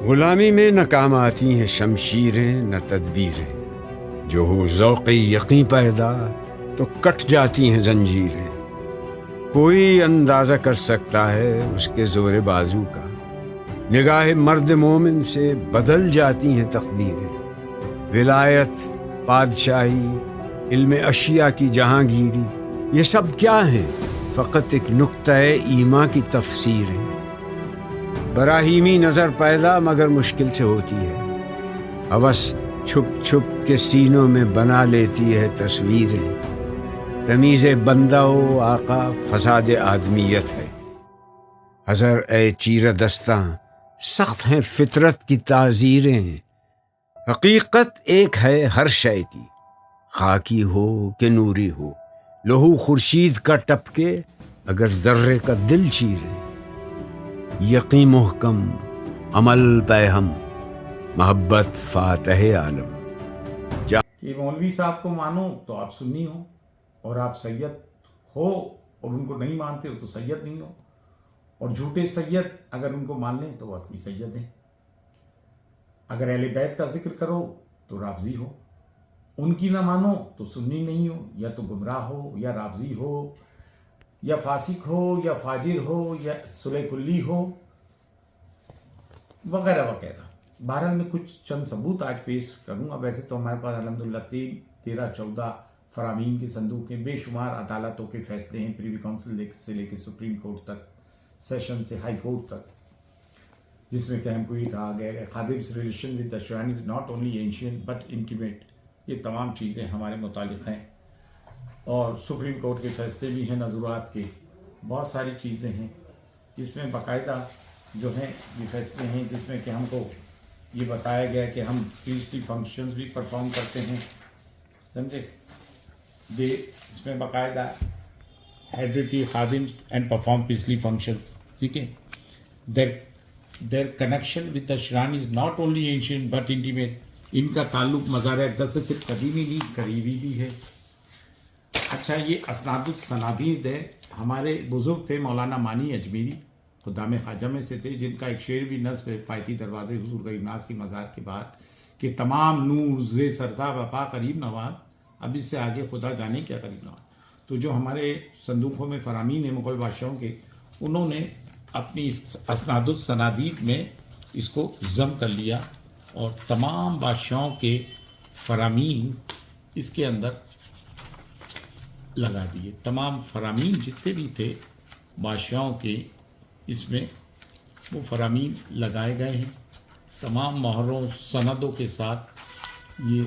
गुलामी में न काम आती हैं शमशीरें न तदबीरें, जो हो ज़ौक़ यक़ीन पैदा तो कट जाती हैं जंजीरें। कोई अंदाज़ा कर सकता है उसके ज़ोरे बाजू का, निगाह मर्द मोमिन से बदल जाती हैं तकदीरें। विलायत, पादशाही, इल्म अशिया की जहांगीरी, ये सब क्या है? फ़कत एक नुक्ता-ए ईमा की तफसीर है। बराहीमी नज़र पैदा मगर मुश्किल से होती है, हवस छुप छुप के सीनों में बना लेती है तस्वीरें। तमीज़े बंदा हो आका फसाद आदमियत है, हज़र ए चीर दस्तां सख्त हैं फितरत की ताज़ीरें। हकीकत एक है हर शय की, खाकी हो कि नूरी हो, लहू खुर्शीद का टपके अगर जर्रे का दिल चीरे। यकीन मुहकम अमल पैहम मोहब्बत फातह आलम। कि मौलवी साहब को मानो तो आप सुन्नी हो, और आप सैयद हो और उनको नहीं मानते हो तो सैयद नहीं हो, और झूठे सैयद अगर उनको मान लें तो असली सैयद हैं। अगर अहले बैत का जिक्र करो तो राबजी हो, उनकी ना मानो तो सुन्नी नहीं हो, या तो गुमराह हो या राबजी हो या फासिक हो या फाजिर हो या सुलह कुल्ली हो वगैरह वगैरह। बहरहाल में कुछ चंद सबूत आज पेश करूँगा। वैसे तो हमारे पास अल्हम्दुलिल्लाह 13-14 फरामीन के संदूक हैं, बेशुमार अदालतों के फैसले हैं, प्रीवी काउंसिल से लेकर सुप्रीम कोर्ट तक, सेशन से हाई कोर्ट तक, जिसमें कि हमको ये कहा गया है खादिम्स relation with the shrine is not only ancient but intimate. ये तमाम चीज़ें हमारे मुतालिक हैं, और सुप्रीम कोर्ट के फैसले भी हैं, नज़रात के बहुत सारी चीज़ें हैं जिसमें बाकायदा जो हैं ये फैसले हैं, जिसमें कि हमको ये बताया गया कि हम पीसली फंक्शंस भी परफॉर्म करते हैं, समझे। इसमें बाकायदा हेरिडिटी खादिम्स एंड परफॉर्म पीसली फंक्शंस, ठीक है। Their connection with the shrine is not only ancient but intimate. इनका ताल्लुक मज़ार अक़दस से सिर्फ कदीमी नहीं करीबी भी है। अच्छा, ये असनादुल सनादीद है। हमारे बुजुर्ग थे मौलाना मानी अजमेरी, खुदाम ख्वाजा में से थे, जिनका एक शेर भी नस्ब है पायती दरवाज़े हुजूर गरीब नाज की मज़ार के बाहर कि तमाम नूर जे सरता बपा करीब नवाज, अब इससे आगे खुदा जाने क्या करीब नवाज। तो जो हमारे संदूकों में फरामीन है मुग़ल बादशाहों के, उन्होंने अपनी इस असनादुल सनादीद में इसको ज़म कर लिया, और तमाम बादशाहों के फरामीन इसके अंदर लगा दिए। तमाम फरामीन जितने भी थे बादशाहों के, इसमें वो फरामीन लगाए गए हैं। तमाम मोहरों सनदों के साथ ये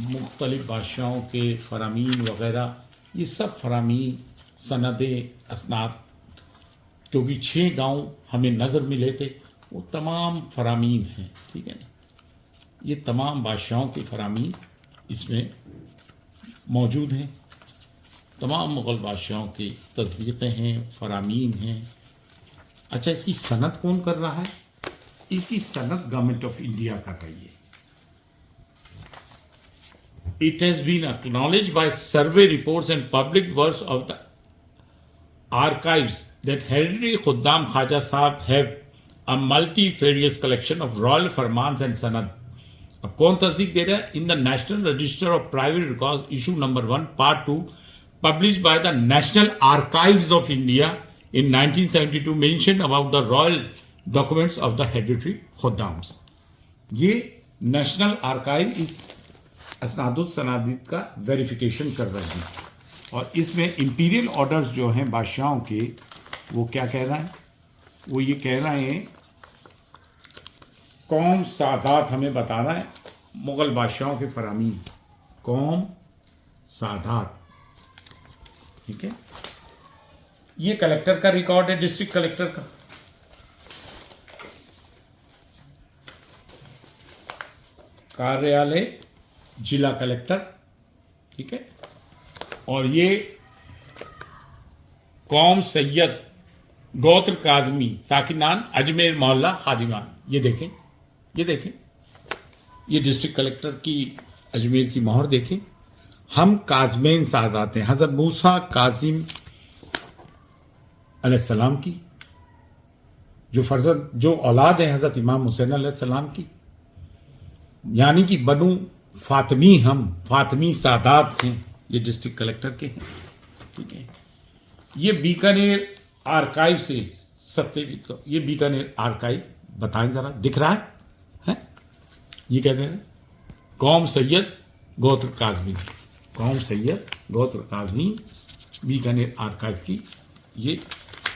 मुख्तलिफ़ बादशाहों के फरामीन वग़ैरह, ये सब फरामीन सनदें असनाद, क्योंकि 6 गांव हमें नज़र मिले थे, वो तमाम फरामीन हैं, ठीक है ना। ये तमाम बादशाहों के फरामीन इसमें मौजूद हैं। तमाम मुग़ल बादशाहों की तस्दीक़ें हैं, फरामीन हैं। अच्छा, इसकी सनद कौन कर रहा है? इसकी सनद गवर्नमेंट ऑफ इंडिया कर रही है। It has been acknowledged by survey reports and public works of the archives that hereditary खुद्दाम Khwaja Sahab have a multifarious collection of royal फरमान्स एंड सनद। अब कौन तस्दीक दे रहा है? In the national register of private records issue number 1 part 2 published by the National Archives of India in 1972 mentioned about the royal documents of the hereditary खुद्दाम्स। ये national archive इस असनादुल सनादीद का वेरिफिकेशन कर रहे हैं, और इसमें इंपीरियल ऑर्डर्स जो हैं बादशाहों के, वो क्या कह रहा है? वो ये कह रहे हैं, कौम सादात हमें बता रहा है, मुग़ल बादशाहों के फरामीन, कौम सादात, ठीक है। ये कलेक्टर का रिकॉर्ड है, डिस्ट्रिक्ट कलेक्टर का। कार्यालय जिला कलेक्टर, ठीक है। और ये कौम सैयद गोत्र काजमी साकिनान अजमेर मोहल्ला खादिमान, ये देखें, ये देखें, ये डिस्ट्रिक्ट कलेक्टर की अजमेर की मोहर देखें, हम काज़मीन सादात हैं, हज़रत मूसा काजिम अलैहिस्सलाम की, जो फर्जंद जो औलाद है हज़रत इमाम हुसैन अलैहिस्सलाम की, यानी कि बनु फातमी, हम फातमी सादात हैं। ये डिस्ट्रिक्ट कलेक्टर के हैं, ठीक है। ये बीकानेर आर्काइव से सत्यजीत को, ये बीकानेर आर्काइव बताएं जरा, दिख रहा है? ये कहते हैं कौम सैयद गोत्र काज़मी, कौम सैयद गोत्र काज़मी, बीकानेर आर्काइव की ये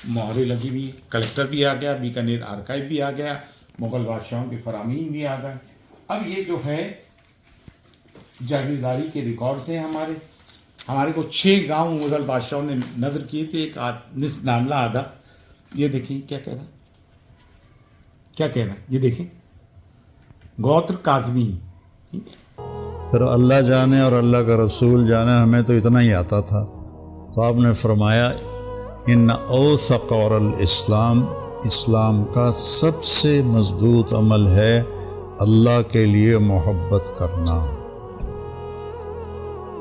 मोहरें लगी हुई। कलेक्टर भी आ गया, बीकानेर आर्काइव भी आ गया, मुगल बादशाहों के फरामीन भी आ गए। अब ये जो है जागीरदारी के रिकॉर्ड्स हैं हमारे को 6 गांव मुगल बादशाहों ने नजर किए थे, एक नामला आधा। ये देखिए क्या कह रहा है, ये देखिए गोत्र काज़मी। फिर अल्लाह जाने और अल्लाह का रसूल जाने, हमें तो इतना ही आता था। तो आपने फरमाया इन्ना औसक़ और इस्लाम, इस्लाम का सबसे मजबूत अमल है अल्लाह के लिए मोहब्बत करना।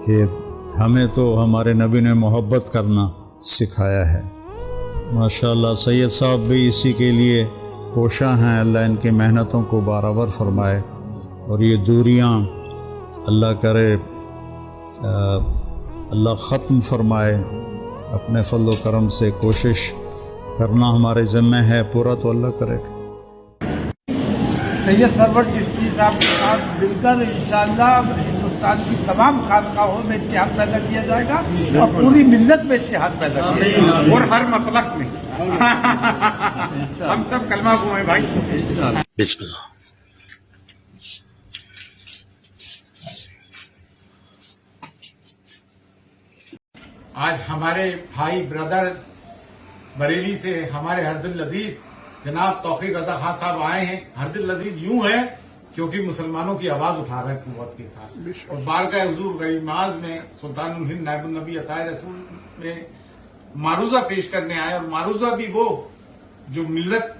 कि हमें तो हमारे नबी ने मोहब्बत करना सिखाया है। माशाअल्लाह सैयद साहब भी इसी के लिए कोशा हैं। अल्लाह इनकी मेहनतों को बराबर फरमाए और ये दूरियां अल्लाह करे अल्लाह ख़त्म फरमाए। अपने फज़ल व करम से कोशिश करना हमारे ज़िम्मे है, पूरा तो अल्लाह करेगा। सैयद सरवर चिश्ती साहब के साथ मिलकर इंशाअल्लाह हिंदुस्तान की तमाम खानकाहों में इत्तेहाद पैदा किया जाएगा और पूरी मिल्लत में इत्तेहाद पैदा किया जाएगा, और हर मसलक में हम सब कलमा गो हैं भाई। बिस्मिल्लाह। आज हमारे भाई ब्रदर बरेली से हमारे हरदिल अजीज जनाब तौकीर रजा खान साहब आए हैं। हरदिल अजीज यूं है क्योंकि मुसलमानों की आवाज उठा रहे हैं कुव्वत के साथ, और बारगाह हुजूर गरीब नवाज में सुल्तानुल हिंद नायबुन नबी अताए रसूल में मारूजा पेश करने आए, और मारूजा भी वो जो मिल्लत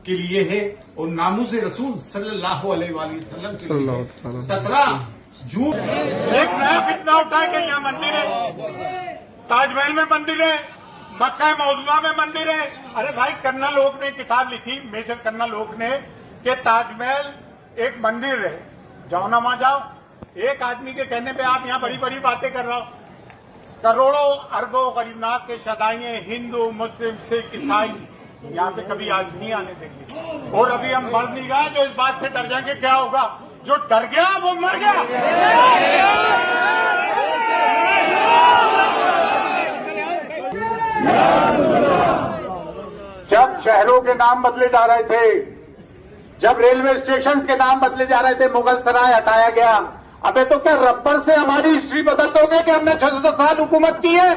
के लिए है और नामूस रसूल सल्लल्लाहु अलैहि वसल्लम के लिए 17 जून। एक नया फितना उठा के यहाँ मंदिर है, ताजमहल में मंदिर है, मक्का मौजूदा में मंदिर है। अरे भाई कर्नल लोग ने किताब लिखी, मेजर कर्नल लोग ने, कि ताजमहल एक मंदिर है, जाओ ना वहां जाओ। एक आदमी के कहने पे आप यहाँ बड़ी बड़ी बातें कर रहे हो। करोड़ों अरबों गरीबनाथ के शदाइए हिंदू मुस्लिम सिख ईसाई यहाँ पे कभी आज नहीं आने देंगे, और अभी हम मर नहीं गए जो इस बात से डर जाएंगे क्या होगा। जो डर गया वो मर गया। जब शहरों के नाम बदले जा रहे थे, जब रेलवे स्टेशन के नाम बदले जा रहे थे, मुगल सराय हटाया गया। अबे तो क्या रबर से हमारी हिस्ट्री बदल दोगे कि हमने 600 साल हुकूमत की है?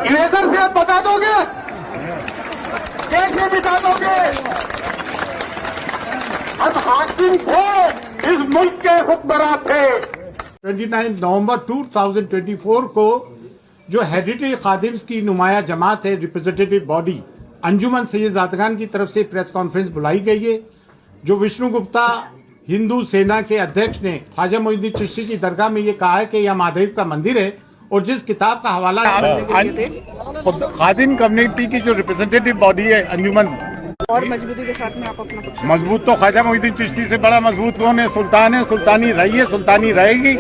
इरेजर से आप बता दोगे, कैसे बिता दोगे? हम हाकिम थे, इस मुल्क के हुक्मरान थे। 29 नवंबर 2024 को जो हेरिटेज खादिम्स की नुमाया जमात है, रिप्रेजेंटेटिव बॉडी अंजुमन सैयद ज़ादगान की तरफ से प्रेस कॉन्फ्रेंस बुलाई गई है। जो विष्णु गुप्ता हिंदू सेना के अध्यक्ष ने ख्वाजा मोइनुद्दीन चिश्ती की दरगाह में ये कहा है कि यह महादेव का मंदिर है, और जिस किताब का हवाला खादिम कम्युनिटी की जो रिप्रेजेंटेटिव बॉडी है अंजुमन, और मजबूती के साथ में आप अपना कुछ मजबूत तो ख्वाजा मोइनुद्दीन चिश्ती से बड़ा मजबूत कौन है? सुल्तान है, सुल्तानी रही है, सुल्तानी रहेगी।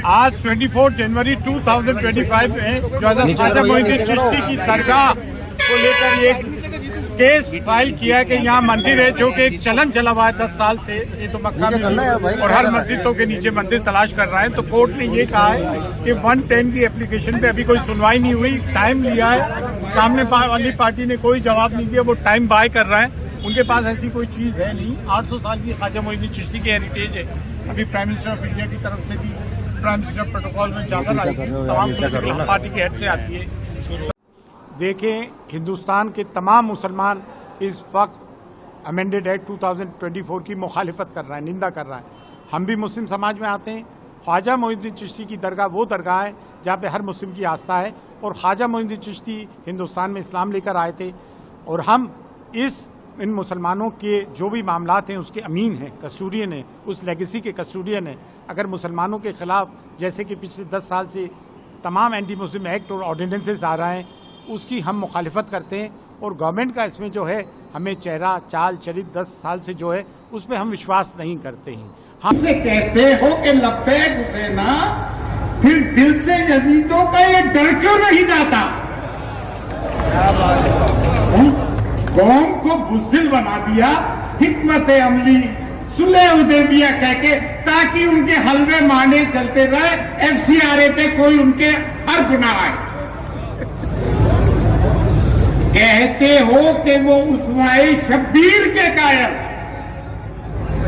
आज 24 जनवरी 2025 में ख्वाजा मोइनुद्दीन चिश्ती की दरगाह को लेकर एक केस फाइल किया कि यहाँ मंदिर है, जो कि एक चलन चला हुआ है 10 साल से। ये तो मक्का में और हर मस्जिदों के नीचे मंदिर तलाश कर रहा है। तो कोर्ट ने ये कहा है कि 110 की एप्लीकेशन पे अभी कोई सुनवाई नहीं हुई, टाइम लिया है। सामने वाली पार्टी ने कोई जवाब नहीं दिया, वो टाइम बाय कर रहा है। उनके पास ऐसी कोई चीज है नहीं। 800 साल की ख्वाजा मोइनुद्दीन चिश्ती की हेरिटेज है। अभी प्राइम मिनिस्टर ऑफ इंडिया की तरफ से भी प्राइम मिनिस्टर प्रोटोकॉल में चादर आई है, तमाम पार्टी के हेड से आती है। देखें, हिंदुस्तान के तमाम मुसलमान इस वक्त अमेंडेड एक्ट 2024 की मुखालिफत कर रहा है, निंदा कर रहा है। हम भी मुस्लिम समाज में आते हैं। ख्वाजा मोइनुद्दीन चिश्ती की दरगाह वो दरगाह है जहाँ पे हर मुस्लिम की आस्था है, और ख्वाजा मोइनुद्दीन चिश्ती हिंदुस्तान में इस्लाम लेकर आए थे, और हम इस इन मुसलमानों के जो भी मामलात हैं उसके अमीन हैं, कस्टोडियन है, उस लेगेसी के कस्टोडियन है। अगर मुसलमानों के खिलाफ जैसे कि पिछले 10 साल से तमाम एंटी मुस्लिम एक्ट और ऑर्डिनेंसेस आ रहे हैं, उसकी हम मुखालिफत करते हैं और गवर्नमेंट का इसमें जो है हमें चेहरा चाल चरित 10 साल से जो है उस पर हम विश्वास नहीं करते हैं। हम कहते हो कि लब्बैक हुसैना, फिर दिल से यजीदों का ये डर क्यों नहीं जाता? कौम को बुज़दिल बना दिया, हिकमत अमली सुलह हुदैबिया कह के, ताकि उनके हलवे माने चलते रहे, FCRA पे कोई उनके हर्फ ना आए। कहते हो कि वो उस्माए शब्बीर के कायल,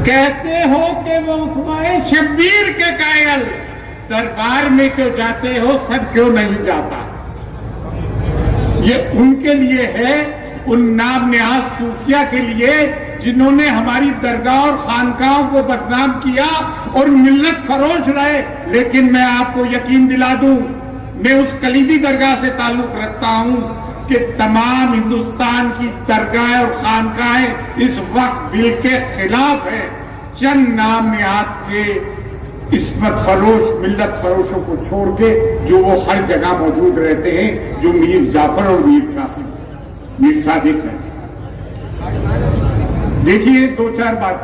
कहते हो कि वो उस्माए शब्बीर के कायल, दरबार में क्यों जाते हो, सब क्यों नहीं जाता? ये उनके लिए है, उन नाम नेहाज सूफिया के लिए जिन्होंने हमारी दरगाह और खानकाहों को बदनाम किया और मिल्लत फरोश रहे। लेकिन मैं आपको यकीन दिला दूं, मैं उस कलीदी दरगाह से ताल्लुक रखता हूं कि तमाम हिंदुस्तान की दरगाह और खानकाहें इस वक्त बिल के खिलाफ है। चंद नाम नेहाद के इस्मत फरोश, मिल्लत फरोशों को छोड़ के जो वो हर जगह मौजूद रहते हैं, जो मीर जाफर और मीर कासिम, मीर सादिक है। देखिए 2-4 बात।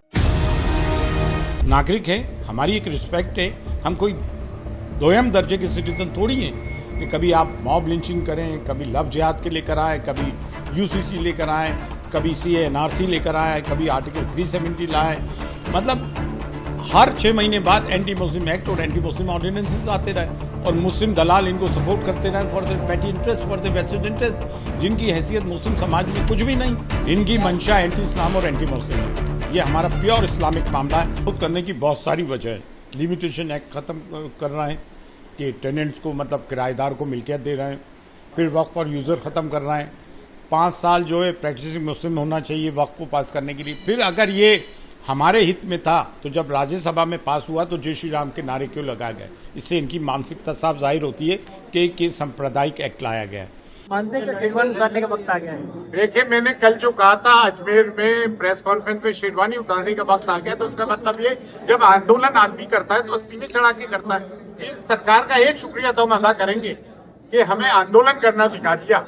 नागरिक है, हमारी एक रिस्पेक्ट है, हम कोई दोयम दर्जे के सिटीजन थोड़ी हैं कि कभी आप मॉब लिंचिंग करें, कभी लव जिहाद के लेकर आए, कभी UCC लेकर आए, कभी CA NRC लेकर आए, कभी आर्टिकल 370 लाए। मतलब हर 6 महीने बाद एंटी मुस्लिम एक्ट और एंटी मुस्लिम ऑर्डिनेंसेस आते रहे और मुस्लिम दलाल इनको सपोर्ट करते रहे फॉर द पेटी interest, for the vested interest, जिनकी हैसियत मुस्लिम समाज में कुछ भी नहीं। इनकी मंशा एंटी इस्लाम और एंटी मुस्लिम है। ये हमारा प्योर इस्लामिक मामला है। खुद करने की बहुत सारी वजह है। लिमिटेशन एक्ट खत्म कर रहे हैं कि टेनेंट्स को, मतलब किराएदार को मिल्कियत दे रहे हैं। फिर वक्फ और यूजर खत्म कर रहे हैं। 5 साल जो है प्रैक्टिसिंग मुस्लिम होना चाहिए वक्फ को पास करने के लिए। फिर अगर ये हमारे हित में था तो जब राज्यसभा में पास हुआ तो जय श्री राम के नारे क्यों लगाए गए? इससे इनकी मानसिकता साफ जाहिर होती है कि सांप्रदायिक एक्ट लाया गया है। मानते हैं कि शेरवानी उतारने का वक्त आ गया है। देखिए, मैंने कल जो कहा था अजमेर में प्रेस कॉन्फ्रेंस में, शेरवानी उतारने का वक्त आ गया, तो उसका मतलब ये, जब आंदोलन आदमी करता है तो सीने चढ़ा के करता है। इस सरकार का एक शुक्रिया तो हम अदा करेंगे कि हमें आंदोलन करना सिखा दिया,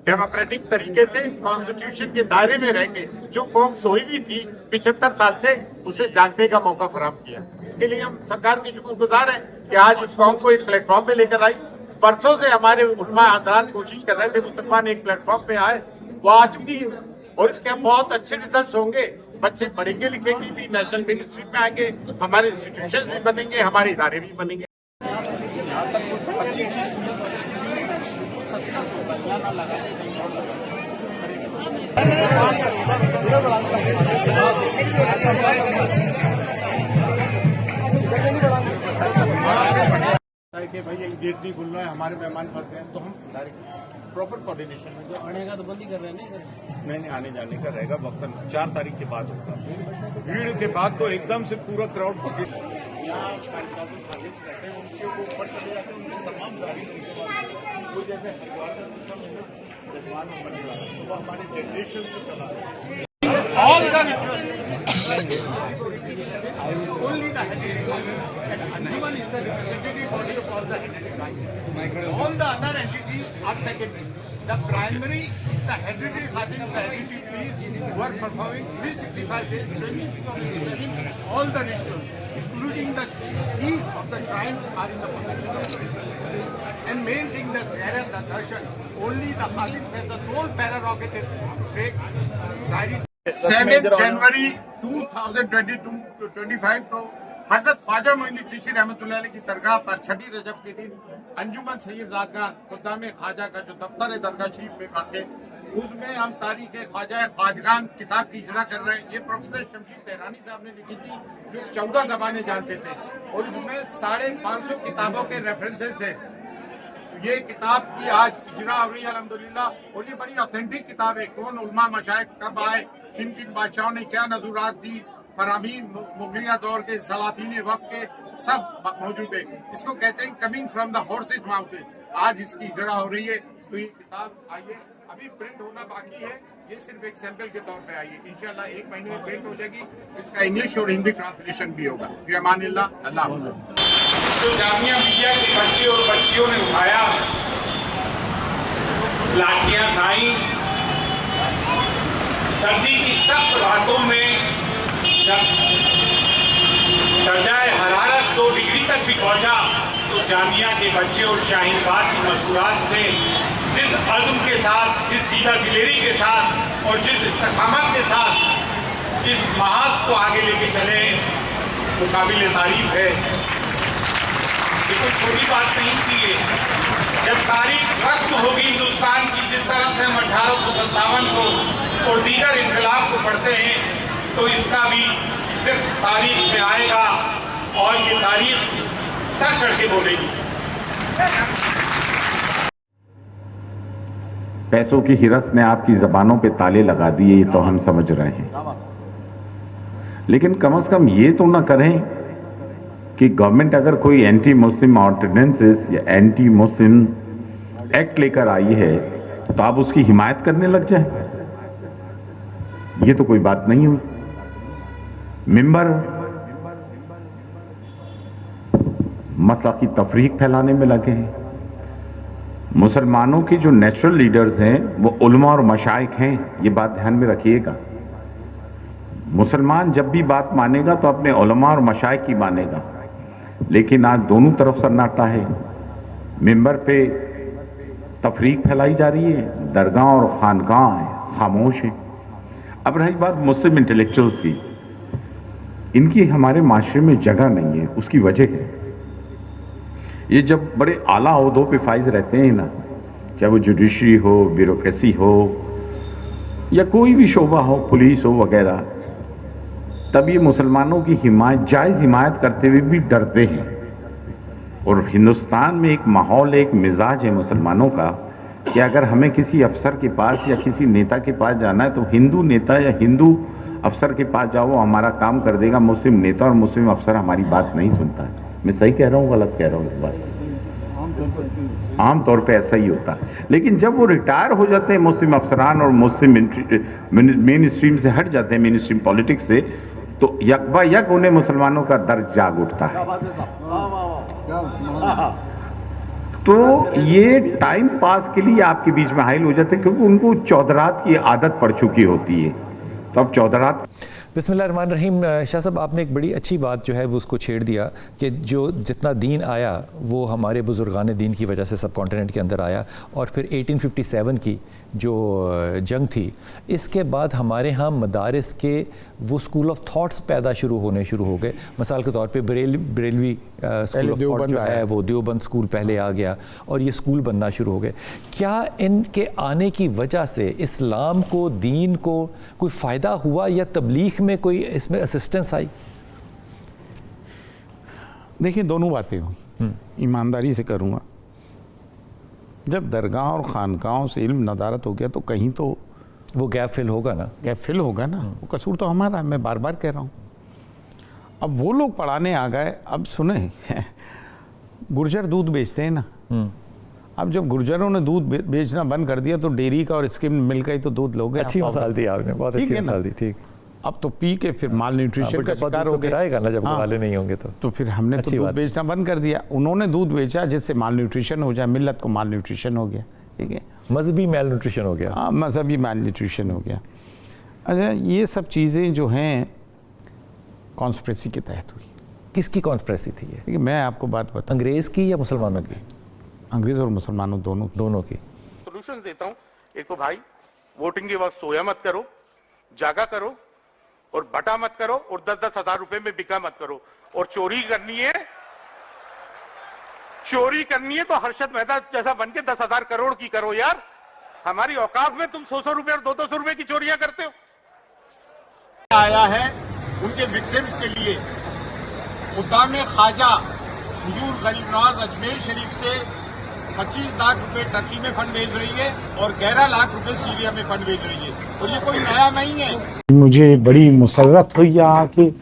डेमोक्रेटिक तरीके से कॉन्स्टिट्यूशन के दायरे में रह के। जो कौम सोई हुई थी 75 साल से, उसे जागने का मौका फराहम किया। इसके लिए हम सरकार के शुक्रगुजार हैं कि आज इस कौम को एक प्लेटफॉर्म पे लेकर आई। परसों से हमारे उलमा हजरात कोशिश कर रहे थे मुसलमान एक प्लेटफॉर्म पे आए, वो आ चुकी है और इसके बहुत अच्छे रिजल्ट होंगे। बच्चे पढ़ेंगे लिखेंगे भी, नेशनल मिनिस्ट्री में आएंगे, हमारे इंस्टीट्यूशन भी बनेंगे, हमारे इदारे भी बनेंगे। कि भाई ये गेट नहीं खुल रहा है, हमारे मेहमान फंस गए, तो हम प्रॉपर कोऑर्डिनेशन में जो आने का तो बंद ही कर रहे हैं। नहीं, आने जाने का रहेगा, वक्तन 4 तारीख के बाद होगा। भीड़ के बाद तो एकदम से पूरा क्राउड उनके ऊपर चले जाते हैं, उनकी तमाम गाड़ी कोई जैसे वो हमारे जनरेशन से चला all the only the and Anjuman is the representative body of all the entities. All the other entities are secondary. The primary is the hereditary Khadim, the hereditary priests who are performing 365 days, 24/7, all the rituals, including the keys of the shrine are in the possession of the ritual. And main thing, the Ziyarat, the Darshan, only the Khadim have the sole prerogative to take Zahiri. 7 January 2022-25 को हजरत ख्वाजा मोइनुद्दीन चिश्ती रहमतुल्लाह अलैह की दरगाह पर 6 रजब के दिन अंजुमन सैयदागा खुदाम ख्वाजा का जो दफ्तर है दरगाह शरीफ में वाक़, उसमें हम तारीख ख्वाजा ख्वाजगान किताब की इजरा कर रहे हैं। ये प्रोफेसर शमशीर तेहरानी साहब ने लिखी थी, जो 14 ज़बानें जानते थे, और उसमें 550 किताबों के रेफरेंसेस हैं। ये किताब की आज इजरा हो रही है अल्हम्दुलिल्लाह, और ये बड़ी ऑथेंटिक किताब है। कौन उलमा मशाइख कब आए, किन किन बादशाहों ने क्या नजूरात दी, फरामीन मुगलिया दौर के, सलातीन वक्त के, सब मौजूद है। इसको कहते हैं coming from the horses mouth. आज इसकी इजरा हो रही है, तो ये किताब आइए अभी प्रिंट होना बाकी है, ये सिर्फ एक सैंपल के तौर पे आई है। इंशाल्लाह 1 महीने में प्रिंट हो जाएगी, इसका इंग्लिश और हिंदी ट्रांसलेशन भी होगा। फी अमानिल्लाह, अल्लाह। जो जामिया मिलिया के बच्चे और बच्चियों ने उठाया, लाठियां खाई, सर्दी की सख्त रातों में जब दर्जाए हरारत 2 डिग्री तक भी पहुंचा, तो जामिया के बच्चे और शाहीनबाग की मजदूरात ने जिस अज़्म के साथ, जिस दीदा दिलेरी के साथ और जिस इस्तकामत के साथ इस महाज को आगे लेके चले, वो काबिल तारीफ है। ये कोई छोटी बात नहीं थी। ये जब तारीख रक्त होगी हिंदुस्तान की, जिस तरह से हम 1857 को और दीगर इनकलाब को पढ़ते हैं, तो इसका भी सिर्फ तारीख में आएगा और ये तारीख सर चढ़ के बोलेगी। पैसों की हिरस ने आपकी जबानों पे ताले लगा दिए, ये तो हम समझ रहे हैं, लेकिन कम से कम ये तो ना करें कि गवर्नमेंट अगर कोई एंटी मुस्लिम ऑर्डिनेंसेस या एंटी मुस्लिम एक्ट लेकर आई है तो आप उसकी हिमायत करने लग जाए। ये तो कोई बात नहीं हुई। मिंबर मसला की तफरीक फैलाने में लगे हैं। मुसलमानों की जो नेचुरल लीडर्स हैं वो उलमा और मशाइख हैं, ये बात ध्यान में रखिएगा। मुसलमान जब भी बात मानेगा तो अपने उलमा और मशाइख की मानेगा, लेकिन आज दोनों तरफ सन्नाटा है। मिंबर पे तफरीक फैलाई जा रही है, दरगाह और खानकाह खामोश हैं। अब रही बात मुस्लिम इंटेलेक्चुअल्स की, इनकी हमारे माशरे में जगह नहीं है। उसकी वजह है ये जब बड़े आला ओहदों पे फाइज रहते हैं ना, चाहे वो जुडिशरी हो, ब्यूरोक्रेसी हो या कोई भी शोबा हो, पुलिस हो वगैरह, तब ये मुसलमानों की हिमायत, जायज़ हिमायत करते हुए भी डरते हैं। और हिंदुस्तान में एक माहौल, एक मिजाज है मुसलमानों का कि अगर हमें किसी अफसर के पास या किसी नेता के पास जाना है तो हिंदू नेता या हिंदू अफसर के पास जाओ, वो हमारा काम कर देगा। मुस्लिम नेता और मुस्लिम अफसर हमारी बात नहीं सुनता है। मैं सही कह रहा हूँ, गलत कह रहा हूँ? इस बात आमतौर पे ऐसा ही होता है। लेकिन जब वो रिटायर हो जाते हैं मुस्लिम अफसरान और मुस्लिम मेन स्ट्रीम से हट जाते हैं, मेन स्ट्रीम पॉलिटिक्स से, तो यकबा यक उन्हें मुसलमानों का दर्द जाग उठता है। तो ये टाइम पास के लिए आपके बीच में हाइल हो जाते हैं, क्योंकि उनको चौधरात की आदत पड़ चुकी होती है। तो अब चौधरात। बिस्मिल्लाहिर्रहमानिर्रहीम। शाह साहब, आपने एक बड़ी अच्छी बात जो है वो उसको छेड़ दिया कि जो जितना दीन आया वो हमारे बुजुर्गान दीन की वजह से सब कॉन्टिनेंट के अंदर आया, और फिर 1857 की जो जंग थी, इसके बाद हमारे यहाँ मदारिस के वो स्कूल ऑफ थॉट्स पैदा होने शुरू हो गए। मिसाल के तौर पे बरेलवी स्कूल ऑफ थॉट जो है वो देवबंद स्कूल पहले आ गया और ये स्कूल बनना शुरू हो गए। क्या इनके आने की वजह से इस्लाम को, दीन को कोई फ़ायदा हुआ या तबलीग में कोई इसमें असिस्टेंस आई? देखिए, दोनों बातें हुई, ईमानदारी से करूँगा। जब दरगाह और खानकाहों से इल्म नदारत हो गया तो कहीं तो वो गैप फिल होगा ना, गैप फिल होगा ना। वो कसूर तो हमारा है, मैं बार बार कह रहा हूँ। अब वो लोग पढ़ाने आ गए। अब सुने, गुर्जर दूध बेचते हैं ना, अब जब गुर्जरों ने दूध बेचना बंद कर दिया तो डेयरी का और स्किम मिल गई तो दूध लोगे। अच्छी मिसाल दी आपने, बहुत अच्छी मिसाल दी। ठीक, अब तो पी के फिर माल न्यूट्रिशन का शिकार हो गया ना, जब वाले नहीं होंगे तो फिर हमने तो दूध बेचना बंद कर दिया। उन्होंने दूध बेचा जिससे माल न्यूट्रिशन हो जाए, मिल्लत को माल न्यूट्रिशन हो गया। ठीक है, मजहबी माल न्यूट्रिशन हो गया। हाँ, मजहबी माल न्यूट्रिशन हो गया। अच्छा, ये सब चीज़ें जो हैं कॉन्स्पिरेसी के तहत हुई। किसकी कॉन्स्पिरेसी थी ये? ठीक है, मैं आपको बात बताऊँ, अंग्रेज़ की या मुसलमानों की? अंग्रेज़ और मुसलमानों दोनों की। सोल्यूशन देता हूँ। एक तो भाई, वोटिंग के वक्त सोया मत करो, जागा करो और बटा मत करो, और 10-10 हजार रुपए में बिका मत करो। और चोरी करनी है तो हर्षद मेहता जैसा बन के 10,000 करोड़ की करो यार। हमारी औकात में तुम 100 रुपए और 200 रुपए की चोरियां करते हो। आया है उनके विक्टिम्स के लिए खुदा में ख्वाजा हुजूर गरीब नवाज अजमेर शरीफ से 25 लाख रुपए टर्की में फंड भेज रही है और 11 लाख रुपए सीरिया में फंड भेज रही है, और ये कोई नया नहीं है। मुझे बड़ी मुसर्रत हुई यहाँ के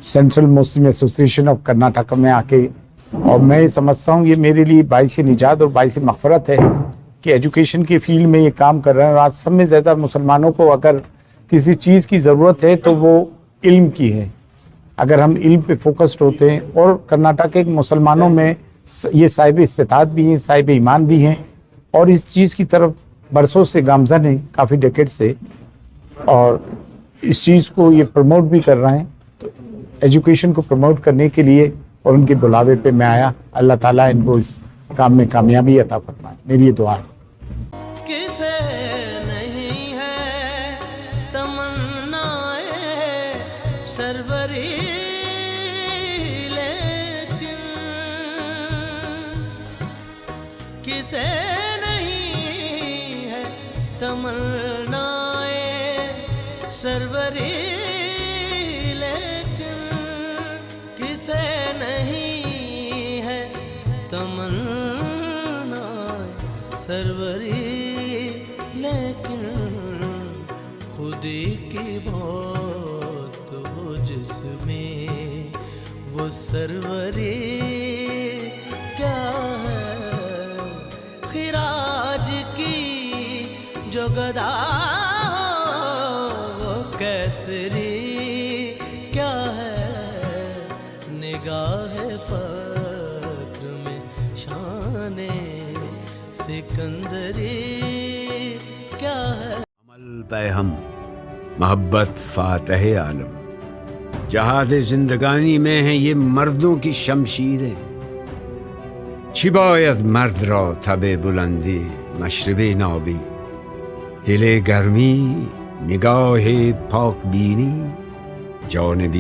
central Muslim association of Karnataka में आके, और मैं समझता हूँ ये मेरे लिए बाइस निजात और बाइस मग़फ़रत है कि एजुकेशन के फील्ड में ये काम कर रहे हैं और आज सब में ज़्यादा मुसलमानों को अगर किसी चीज़ की ज़रूरत है तो वो इल्म की है। अगर हम इल्म पे फोकस्ड होते हैं, और कर्नाटक के मुसलमानों में ये साहिब इस्तिताअत भी हैं, साहिब ईमान भी हैं और इस चीज़ की तरफ बरसों से गामज़न हैं, काफ़ी डेकेड से, और इस चीज़ को ये प्रमोट भी कर रहे हैं। तो एजुकेशन को प्रमोट करने के लिए और उनके बुलावे पे मैं आया। अल्लाह ताला इनको इस काम में कामयाबी अता फरमाए, मेरी ये दुआ है। किसे नहीं है तमन्नाए सरवरी, लेकिन किसे नहीं है तमन्नाए सरवरी, लेकिन किसे नहीं है तमन्ना सरवरी, लेकिन खुदी की मौत हो जिसमें वो सरवरी क्या है, खिराज की जो गदा वो कैसरी क्या है, निगाह फक्र में शाने सिकंदरी क्या है। अमल पे हम मोहब्बत फातह आलम, जहाद जिंदगानी में हैं ये मर्दों की शमशीरें। शिबायत मर्द रा तबे बुलंदी मशरबे नाबी, दिले गर्मी निगाहे पाक बीनी, जौनबी